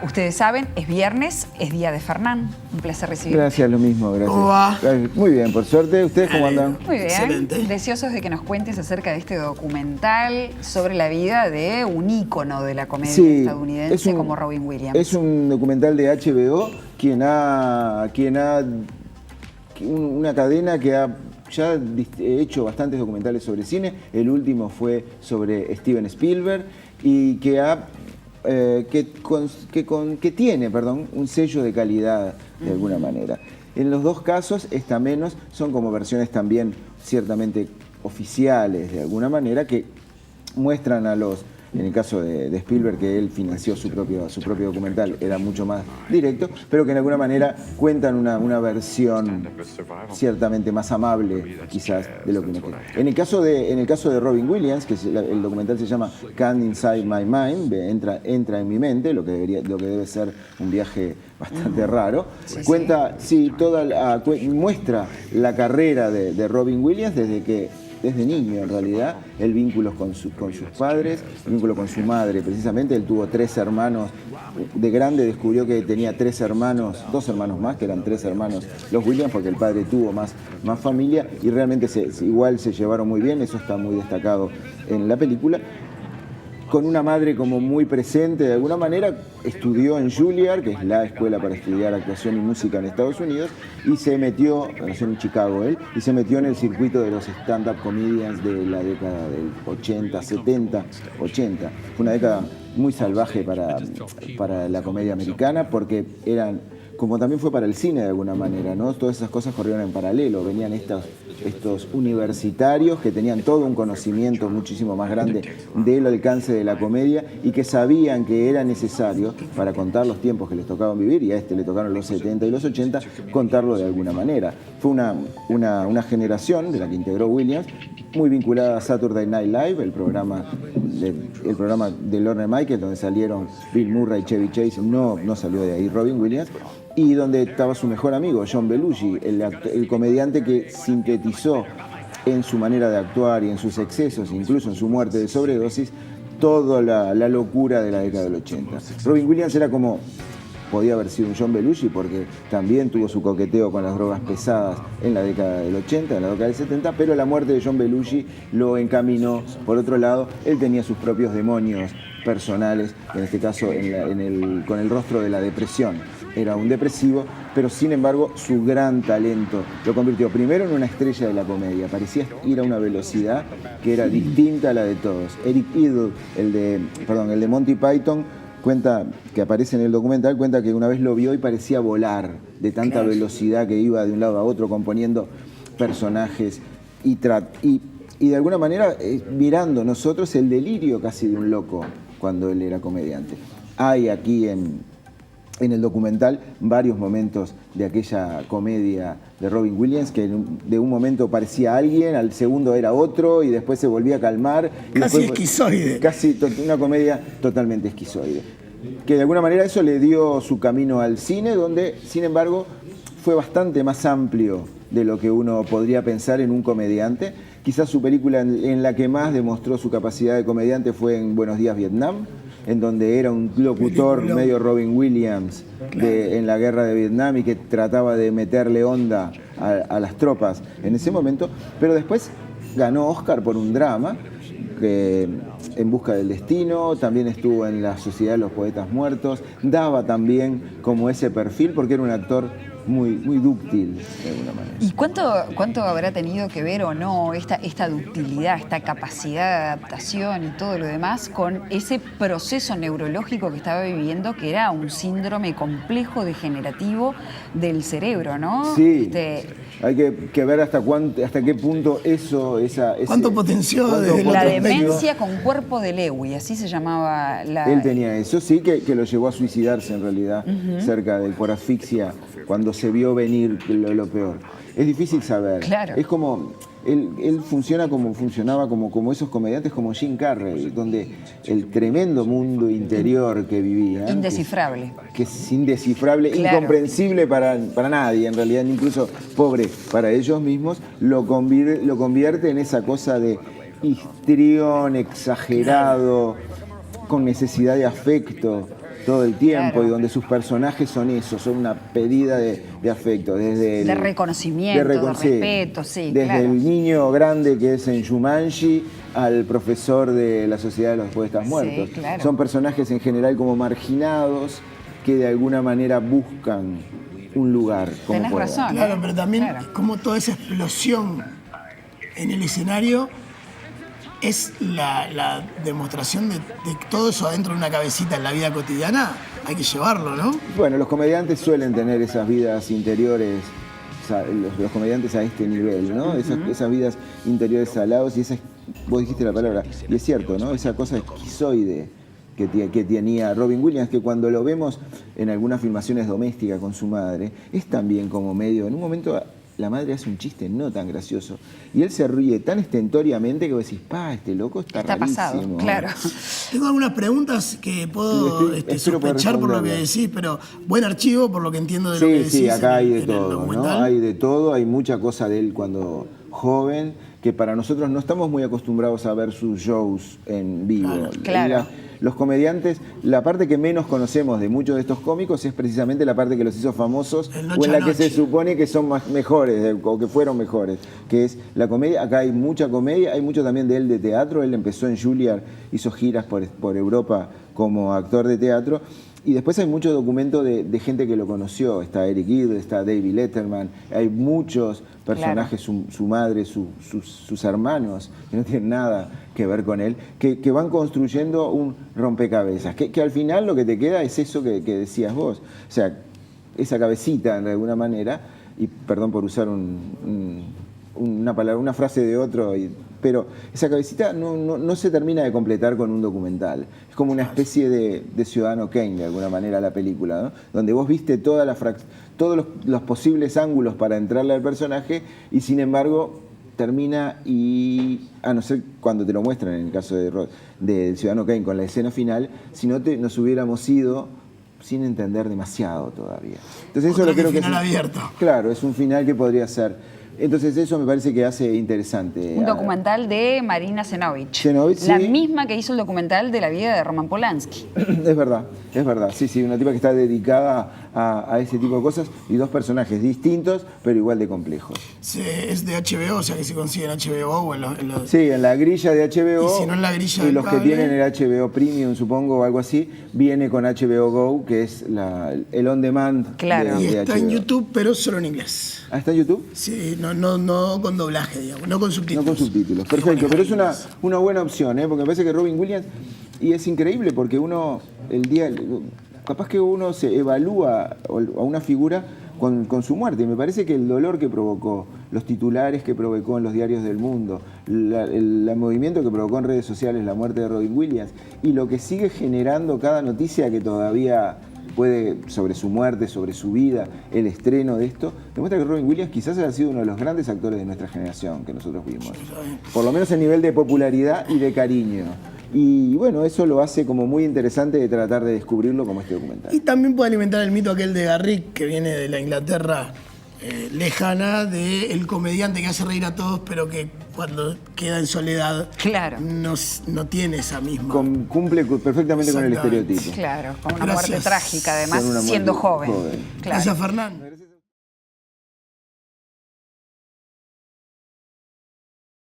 Ustedes saben, es viernes, es día de Fernán. Un placer recibirte. Gracias, lo mismo, gracias. ¿Cómo va? Muy bien, por suerte. ¿Ustedes cómo andan? Muy bien. Excelente. Deseosos de que nos cuentes acerca de este documental sobre la vida de un ícono de la comedia estadounidense como Robin Williams. Es un documental de HBO, una cadena que ha ya hecho bastantes documentales sobre cine. El último fue sobre Steven Spielberg y que tiene un sello de calidad de alguna manera. En los dos casos, esta menos, son como versiones también ciertamente oficiales de alguna manera que muestran a los... En el caso de Spielberg, que él financió su propio documental, era mucho más directo, pero que de alguna manera cuentan una versión ciertamente más amable, quizás, de lo que uno quiere. En el caso de Robin Williams, que el documental se llama Can't Inside My Mind, entra en mi mente, lo que debe ser un viaje bastante raro, muestra la carrera de Robin Williams desde niño, en realidad, el vínculo con sus padres, el vínculo con su madre, precisamente. Él tuvo 3 hermanos. De grande descubrió que tenía 3 hermanos, 2 hermanos más, que eran 3 hermanos los Williams, porque el padre tuvo más familia, y realmente igual se llevaron muy bien, eso está muy destacado en la película. Con una madre como muy presente, de alguna manera, estudió en Juilliard, que es la escuela para estudiar actuación y música en Estados Unidos, y nació en Chicago él, y se metió en el circuito de los stand-up comedians de la década del 80, 70, 80. Fue una década muy salvaje para la comedia americana, porque eran, como también fue para el cine de alguna manera, ¿no? Todas esas cosas corrieron en paralelo. Venían estos universitarios que tenían todo un conocimiento muchísimo más grande del alcance de la comedia y que sabían que era necesario, para contar los tiempos que les tocaban vivir, y a este le tocaron los 70 y los 80, contarlo de alguna manera. Fue una generación de la que integró Williams, muy vinculada a Saturday Night Live, el programa de Lorne Michaels, donde salieron Bill Murray y Chevy Chase. No salió de ahí Robin Williams, y donde estaba su mejor amigo, John Belushi, el comediante que sintetizó en su manera de actuar y en sus excesos, incluso en su muerte de sobredosis, toda la locura de la década del 80. Robin Williams era como... Podía haber sido un John Belushi, porque también tuvo su coqueteo con las drogas pesadas en la década del 80, en la década del 70, pero la muerte de John Belushi lo encaminó por otro lado. Él tenía sus propios demonios personales, en este caso con el rostro de la depresión. Era un depresivo, pero sin embargo su gran talento lo convirtió primero en una estrella de la comedia. Parecía ir a una velocidad que era distinta a la de todos. Eric Idle, el de Monty Python, cuenta, que aparece en el documental, cuenta que una vez lo vio y parecía volar de tanta velocidad que iba de un lado a otro componiendo personajes y de alguna manera mirando nosotros el delirio casi de un loco cuando él era comediante. Hay aquí en el documental varios momentos de aquella comedia de Robin Williams que de un momento parecía alguien, al segundo era otro y después se volvía a calmar. Casi esquizoide. Casi una comedia totalmente esquizoide. Que de alguna manera eso le dio su camino al cine, donde, sin embargo, fue bastante más amplio de lo que uno podría pensar en un comediante. Quizás su película en la que más demostró su capacidad de comediante fue en Buenos Días, Vietnam, en donde era un locutor medio Robin Williams en la guerra de Vietnam y que trataba de meterle onda a las tropas en ese momento, pero después ganó Oscar por un drama, En Busca del Destino. También estuvo en La Sociedad de los Poetas Muertos, daba también como ese perfil porque era un actor muy dúctil de alguna manera. ¿Y cuánto habrá tenido que ver o no esta ductilidad, esta capacidad de adaptación y todo lo demás con ese proceso neurológico que estaba viviendo, que era un síndrome complejo degenerativo del cerebro, ¿no? Sí, hay que ver hasta qué punto ¿Cuánto potenció desde la demencia con cuerpo de Lewy, así se llamaba la... Él tenía eso, sí, que lo llevó a suicidarse en realidad, cerca por asfixia, cuando se vio venir lo peor. Es difícil saber. Claro. Es como... Él funciona como funcionaba como esos comediantes como Jim Carrey, donde el tremendo mundo interior que vivía... Indescifrable. Que es indescifrable, claro. Incomprensible para nadie, en realidad, incluso pobre para ellos mismos, lo convierte en esa cosa de histrión, exagerado, con necesidad de afecto. todo el tiempo, Claro. y donde sus personajes son eso, son una pedida de afecto, desde De reconocimiento, de respeto, sí, desde claro. el niño grande que es en Jumanji al profesor de la Sociedad de los Poetas Muertos. Sí, claro. Son personajes en general como marginados que de alguna manera buscan un lugar como Tenés puedan. razón. Claro, pero también Claro. como toda esa explosión en el escenario es la demostración de que todo eso adentro de una cabecita en la vida cotidiana hay que llevarlo, ¿no? Bueno, los comediantes suelen tener esas vidas interiores, o sea, los comediantes a este nivel, ¿no? Esas vidas interiores salados y esas, vos dijiste la palabra, y es cierto, ¿no? Esa cosa esquizoide que tenía Robin Williams, que cuando lo vemos en algunas filmaciones domésticas con su madre, es también como medio, en un momento la madre hace un chiste no tan gracioso y él se ríe tan estentoriamente que vos decís, este loco está pasado, rarísimo. claro. Tengo algunas preguntas que puedo Espero poder sospechar por lo que responderlas. decís, pero buen archivo por lo que entiendo de lo que decís. Sí, acá hay en de el todo, ¿no? documental. Hay de todo, hay mucha cosa de él cuando joven, que para nosotros no estamos muy acostumbrados a ver sus shows en vivo. Claro. Los comediantes, la parte que menos conocemos de muchos de estos cómicos es precisamente la parte que los hizo famosos El o noche en a la que se noche. supone que son mejores o que fueron mejores, que es la comedia. Acá hay mucha comedia, hay mucho también de él de teatro. Él empezó en Juilliard, hizo giras por Europa como actor de teatro. Y después hay mucho documento de gente que lo conoció. Está Eric Idle, está David Letterman. Hay muchos personajes, su madre, sus hermanos, que no tienen nada que ver con él, que van construyendo un rompecabezas. Que al final lo que te queda es eso que decías vos. O sea, esa cabecita, de alguna manera, y perdón por usar una palabra, una frase de otro, pero esa cabecita no se termina de completar con un documental. Es como una especie de Ciudadano Kane, de alguna manera, la película, ¿no? Donde vos viste todos los posibles ángulos para entrarle al personaje y, sin embargo, termina y, a no ser cuando te lo muestran en el caso de Ciudadano Kane con la escena final, si no nos hubiéramos ido sin entender demasiado todavía. Entonces eso Otra lo creo que final abierto. Claro, es un final que podría ser. Entonces eso me parece que hace interesante. Un documental de Marina Zenovich. La sí. misma que hizo el documental de la vida de Roman Polanski. Es verdad. Sí, una tipa que está dedicada a ese tipo de cosas y dos personajes distintos, pero igual de complejos. Es de HBO, o sea que se consigue en HBO o en los... Sí, en la grilla de HBO. Y si no en la grilla y del los que cable. tienen el HBO Premium, supongo, o algo así, viene con HBO Go, que es el on demand Claro. Y de está HBO. en YouTube, pero solo en inglés. ¿Ah, está en YouTube? Sí, no con doblaje, digamos, no con subtítulos. No con subtítulos, perfecto. Pero es una buena opción, porque me parece que Robin Williams, y es increíble porque capaz que uno se evalúa a una figura con su muerte. Y me parece que el dolor que provocó, los titulares que provocó en los diarios del mundo, el movimiento que provocó en redes sociales la muerte de Robin Williams y lo que sigue generando cada noticia que todavía puede, sobre su muerte, sobre su vida, el estreno de esto, demuestra que Robin Williams quizás haya sido uno de los grandes actores de nuestra generación que nosotros vimos. Por lo menos en nivel de popularidad y de cariño. Y bueno, eso lo hace como muy interesante de tratar de descubrirlo como este documental. Y también puede alimentar el mito aquel de Garrick, que viene de la Inglaterra lejana, de el comediante que hace reír a todos, pero que cuando queda en soledad Claro. no tiene esa misma... Cumple perfectamente con el Exactamente. estereotipo. Claro, con una Gracias. muerte trágica, además, Con una siendo muerte joven. joven. Claro. Gracias, Fernán.